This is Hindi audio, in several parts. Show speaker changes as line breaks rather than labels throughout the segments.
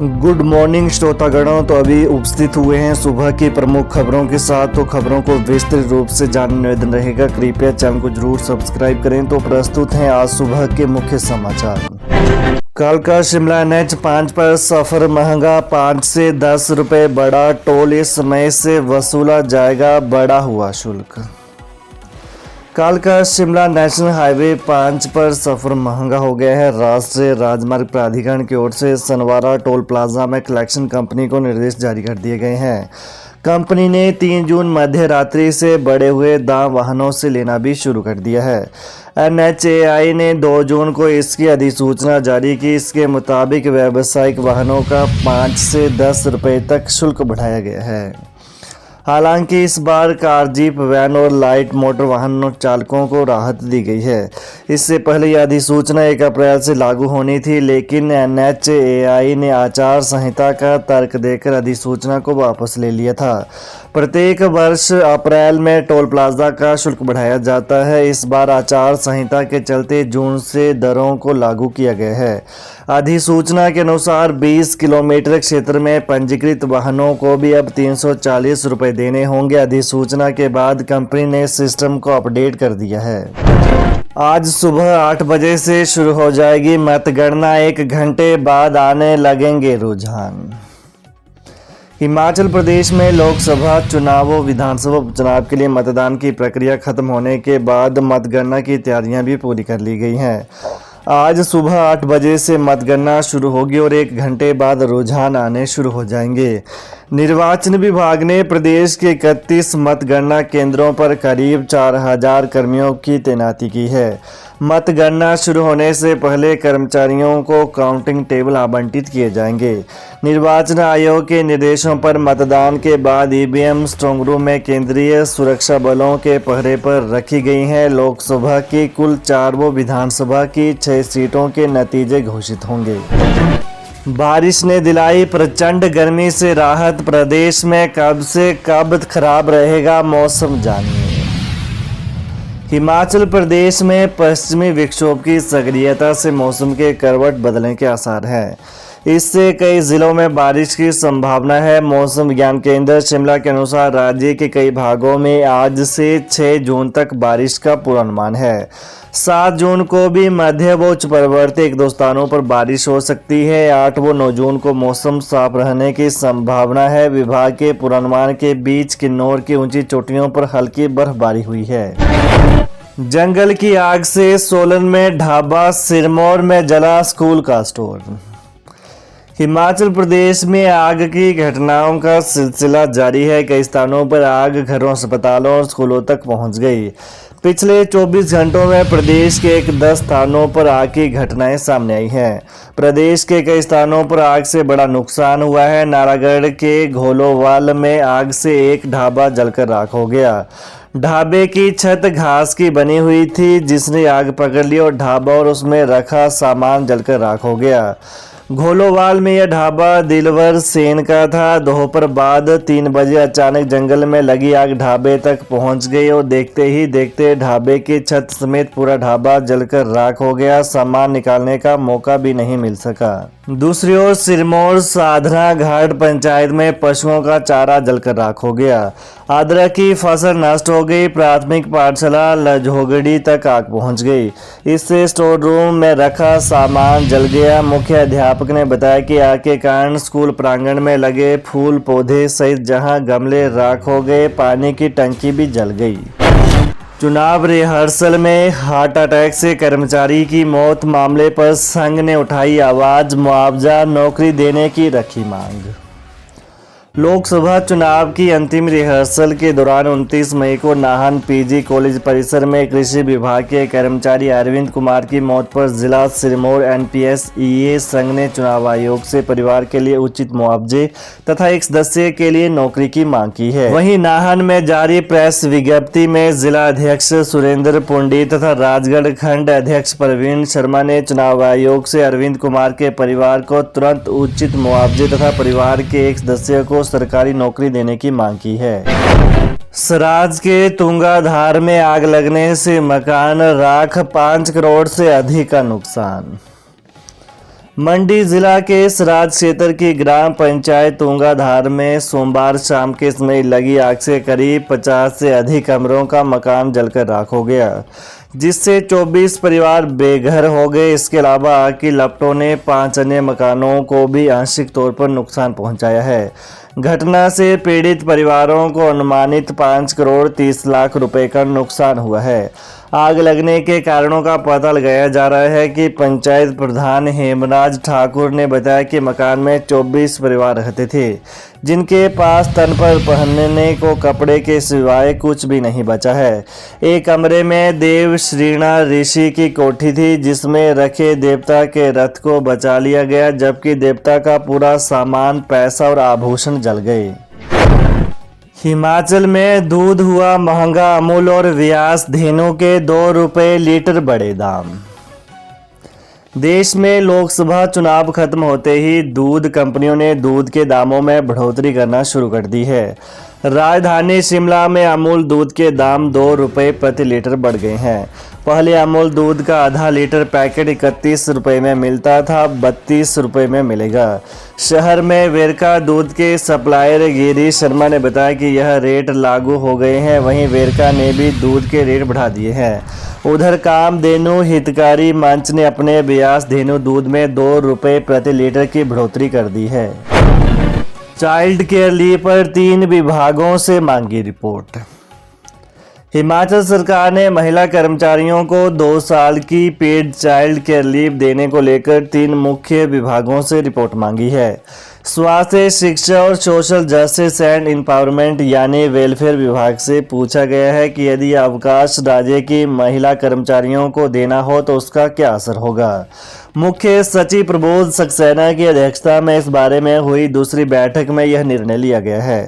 Good morning श्रोतागणों। तो अभी उपस्थित हुए हैं सुबह की प्रमुख खबरों के साथ। तो खबरों को विस्तृत रूप से जानने निवेदन रहेगा, कृपया चैनल को जरूर सब्सक्राइब करें। तो प्रस्तुत हैं आज सुबह के मुख्य समाचार। कल का शिमला NH 5 पर सफर महंगा, 5 से 10 रुपये बढ़ा टोल, इस मई से वसूला जाएगा बढ़ा हुआ शुल्क। कल का शिमला नेशनल हाईवे 5 पर सफर महंगा हो गया है। राष्ट्रीय राजमार्ग प्राधिकरण की ओर से सनवारा टोल प्लाजा में कलेक्शन कंपनी को निर्देश जारी कर दिए गए हैं। कंपनी ने 3 जून मध्य रात्रि से बढ़े हुए दाम वाहनों से लेना भी शुरू कर दिया है। NHAI ने 2 जून को इसकी अधिसूचना जारी की। इसके मुताबिक व्यावसायिक वाहनों का 5 से 10 रुपये तक शुल्क बढ़ाया गया है। हालांकि इस बार कार, जीप, वैन और लाइट मोटर वाहन चालकों को राहत दी गई है। इससे पहले यह अधिसूचना 1 अप्रैल से लागू होनी थी, लेकिन NHAI ने आचार संहिता का तर्क देकर अधिसूचना को वापस ले लिया था। प्रत्येक वर्ष अप्रैल में टोल प्लाजा का शुल्क बढ़ाया जाता है। इस बार आचार संहिता के चलते जून से दरों को लागू किया गया है। अधिसूचना के अनुसार 20 किलोमीटर क्षेत्र में पंजीकृत वाहनों को भी अब 340 रुपये देने होंगे। अधिसूचना के बाद कंपनी ने सिस्टम को अपडेट कर दिया है। आज सुबह 8 बजे से शुरू हो जाएगी मतगणना, 1 घंटे बाद आने लगेंगे रुझान। हिमाचल प्रदेश में लोकसभा चुनाव व विधानसभा उपचुनाव के लिए मतदान की प्रक्रिया खत्म होने के बाद मतगणना की तैयारियां भी पूरी कर ली गई हैं। आज सुबह 8 बजे से मतगणना शुरू होगी और 1 घंटे बाद रुझान आने शुरू हो जाएंगे। निर्वाचन विभाग ने प्रदेश के 31 मतगणना केंद्रों पर करीब 4000 कर्मियों की तैनाती की है। मतगणना शुरू होने से पहले कर्मचारियों को काउंटिंग टेबल आवंटित किए जाएंगे। निर्वाचन आयोग के निर्देशों पर मतदान के बाद EVM स्ट्रांग रूम में केंद्रीय सुरक्षा बलों के पहरे पर रखी गई हैं। लोकसभा की कुल 4 व विधानसभा की 6 सीटों के नतीजे घोषित होंगे। बारिश ने दिलाई प्रचंड गर्मी से राहत, प्रदेश में कब से कब खराब रहेगा मौसम, जानिए। हिमाचल प्रदेश में पश्चिमी विक्षोभ की सक्रियता से मौसम के करवट बदलने के आसार हैं। इससे कई जिलों में बारिश की संभावना है। मौसम विज्ञान केंद्र शिमला के अनुसार राज्य के कई भागों में आज से 6 जून तक बारिश का पूर्वानुमान है। 7 जून को भी मध्य व उच्च पर्वतीय 1-2 स्थानों पर बारिश हो सकती है। 8 व 9 जून को मौसम साफ रहने की संभावना है। विभाग के पूर्वानुमान के बीच किन्नौर की ऊंची चोटियों पर हल्की बर्फबारी हुई है। जंगल की आग से सोलन में ढाबा, सिरमौर में जला स्कूल का स्टोर। हिमाचल प्रदेश में आग की घटनाओं का सिलसिला जारी है। कई स्थानों पर आग घरों, अस्पतालों और स्कूलों तक पहुंच गई। पिछले 24 घंटों में प्रदेश के 10 स्थानों पर आग की घटनाएं सामने आई हैं। प्रदेश के कई स्थानों पर आग से बड़ा नुकसान हुआ है। नारागढ़ के घोलोवाल में आग से एक ढाबा जलकर राख हो गया। ढाबे की छत घास की बनी हुई थी, जिसने आग पकड़ ली और ढाबा और उसमें रखा सामान जलकर राख हो गया। घोलोवाल में यह ढाबा दिलवर सेन का था। दोपहर बाद 3 बजे अचानक जंगल में लगी आग ढाबे तक पहुंच गई और देखते ही देखते ढाबे की छत समेत पूरा ढाबा जलकर राख हो गया। सामान निकालने का मौका भी नहीं मिल सका। दूसरी ओर सिरमौर साधना घाट पंचायत में पशुओं का चारा जलकर राख हो गया। अदरक की फसल नष्ट हो गई। प्राथमिक पाठशाला लजोगड़ी तक आग पहुंच गई। इससे स्टोर रूम में रखा सामान जल गया। मुख्य अध्यापक ने बताया कि आग के कारण स्कूल प्रांगण में लगे फूल पौधे सहित जहां गमले राख हो गए, पानी की टंकी भी जल गई। चुनाव रिहर्सल में हार्ट अटैक से कर्मचारी की मौत मामले पर संघ ने उठाई आवाज, मुआवजा, नौकरी देने की रखी मांग। लोकसभा चुनाव की अंतिम रिहर्सल के दौरान 29 मई को नाहन PG कॉलेज परिसर में कृषि विभाग के कर्मचारी अरविंद कुमार की मौत पर जिला सिरमौर NPS EA संघ ने चुनाव आयोग से परिवार के लिए उचित मुआवजे तथा एक सदस्य के लिए नौकरी की मांग की है। वहीं नाहन में जारी प्रेस विज्ञप्ति में जिला अध्यक्ष सुरेंद्र पुंडी तथा राजगढ़ खंड अध्यक्ष प्रवीण शर्मा ने चुनाव आयोग से अरविंद कुमार के परिवार को तुरंत उचित मुआवजे तथा परिवार के एक सदस्य को सरकारी नौकरी देने की मांग की है। सराज के तुंगाधार में आग लगने से मकान राख, 5 करोड़ से अधिक का नुकसान। मंडी जिला के सराज क्षेत्र की ग्राम पंचायत तुंगाधार में सोमवार शाम के समय लगी आग से करीब 50 से अधिक कमरों का मकान जलकर राख हो गया, जिससे 24 परिवार बेघर हो गए। इसके अलावा आग की लपटों ने 5 अन्य मकानों को भी आंशिक तौर पर नुकसान पहुंचाया है। घटना से पीड़ित परिवारों को अनुमानित 5 करोड़ 30 लाख रुपए का नुकसान हुआ है। आग लगने के कारणों का पता लगाया जा रहा है कि पंचायत प्रधान हेमराज ठाकुर ने बताया कि मकान में 24 परिवार रहते थे, जिनके पास तन पर पहनने को कपड़े के सिवाय कुछ भी नहीं बचा है। एक कमरे में देव श्रीणा ऋषि की कोठी थी, जिसमें रखे देवता के रथ को बचा लिया गया, जबकि देवता का पूरा सामान, पैसा और आभूषण जल गए। हिमाचल में दूध हुआ महंगा, अमूल और व्यास धेनु के 2 रुपये लीटर बढ़े दाम। देश में लोकसभा चुनाव खत्म होते ही दूध कंपनियों ने दूध के दामों में बढ़ोतरी करना शुरू कर दी है। राजधानी शिमला में अमूल दूध के दाम 2 रुपये प्रति लीटर बढ़ गए हैं। पहले अमूल दूध का आधा लीटर पैकेट 31 रुपये में मिलता था, अब 32 रुपये में मिलेगा। शहर में वेरका दूध के सप्लायर गिरीश शर्मा ने बताया कि यह रेट लागू हो गए हैं। वहीं वेरका ने भी दूध के रेट बढ़ा दिए हैं। उधर कामधेनु हितकारी मंच ने अपने व्यास धेनु दूध में 2 रुपये प्रति लीटर की बढ़ोतरी कर दी है। चाइल्ड केयर लीव पर 3 विभागों से मांगी रिपोर्ट। हिमाचल सरकार ने महिला कर्मचारियों को 2 साल की पेड चाइल्ड केयर लीव देने को लेकर 3 मुख्य विभागों से रिपोर्ट मांगी है। स्वास्थ्य, शिक्षा और सोशल जस्टिस एंड एम्पावरमेंट यानी वेलफेयर विभाग से पूछा गया है कि यदि अवकाश राज्य की महिला कर्मचारियों को देना हो तो उसका क्या असर होगा। मुख्य सचिव प्रबोध सक्सेना की अध्यक्षता में इस बारे में हुई दूसरी बैठक में यह निर्णय लिया गया है।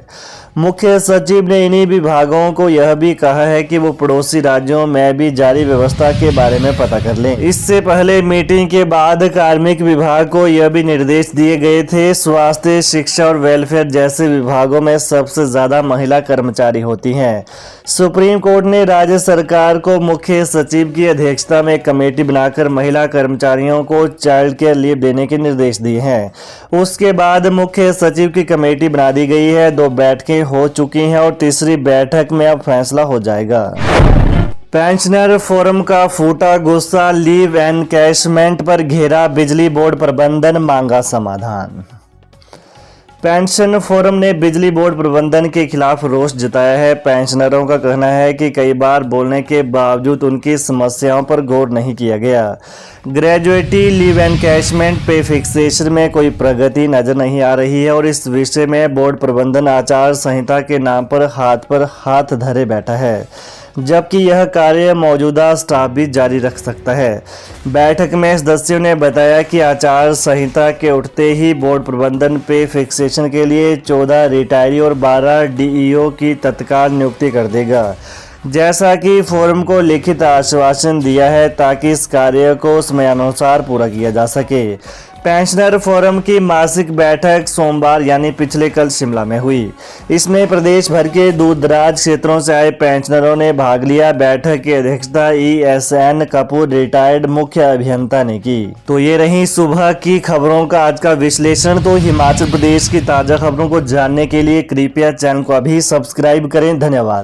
मुख्य सचिव ने इन्हीं विभागों को यह भी कहा है कि वो पड़ोसी राज्यों में भी जारी व्यवस्था के बारे में पता कर लें। इससे पहले मीटिंग के बाद कार्मिक विभाग को यह भी निर्देश दिए गए थे। स्वास्थ्य, शिक्षा और वेलफेयर जैसे विभागों में सबसे ज्यादा महिला कर्मचारी होती हैं। सुप्रीम कोर्ट ने राज्य सरकार को मुख्य सचिव की अध्यक्षता में एक कमेटी बनाकर महिला कर्मचारियों को चाइल्ड केयर लीव देने के निर्देश दिए हैं। उसके बाद मुख्य सचिव की कमेटी बना दी गई है। 2 बैठकें हो चुकी हैं और तीसरी बैठक में अब फैसला हो जाएगा। पेंशनर फोरम का फूटा गुस्सा, लीव एनकैशमेंट पर घेरा बिजली बोर्ड प्रबंधन, मांगा समाधान। पेंशन फोरम ने बिजली बोर्ड प्रबंधन के खिलाफ रोष जताया है। पेंशनरों का कहना है कि कई बार बोलने के बावजूद उनकी समस्याओं पर गौर नहीं किया गया। ग्रेजुएटी, लीव एनकैशमेंट, पे फिक्सेशन में कोई प्रगति नजर नहीं आ रही है और इस विषय में बोर्ड प्रबंधन आचार संहिता के नाम पर हाथ धरे बैठा है, जबकि यह कार्य मौजूदा स्टाफ भी जारी रख सकता है। बैठक में सदस्यों ने बताया कि आचार संहिता के उठते ही बोर्ड प्रबंधन पे फिक्सेशन के लिए 14 रिटायरी और 12 डीईओ की तत्काल नियुक्ति कर देगा, जैसा कि फोरम को लिखित आश्वासन दिया है, ताकि इस कार्य को समयानुसार पूरा किया जा सके। पेंशनर फोरम की मासिक बैठक सोमवार यानी पिछले कल शिमला में हुई। इसमें प्रदेश भर के दूर दराज क्षेत्रों से आए पेंशनरों ने भाग लिया। बैठक की अध्यक्षता ESN कपूर रिटायर्ड मुख्य अभियंता ने की। तो ये रही सुबह की खबरों का आज का विश्लेषण। तो हिमाचल प्रदेश की ताजा खबरों को जानने के लिए कृपया चैनल को अभी सब्सक्राइब करें। धन्यवाद।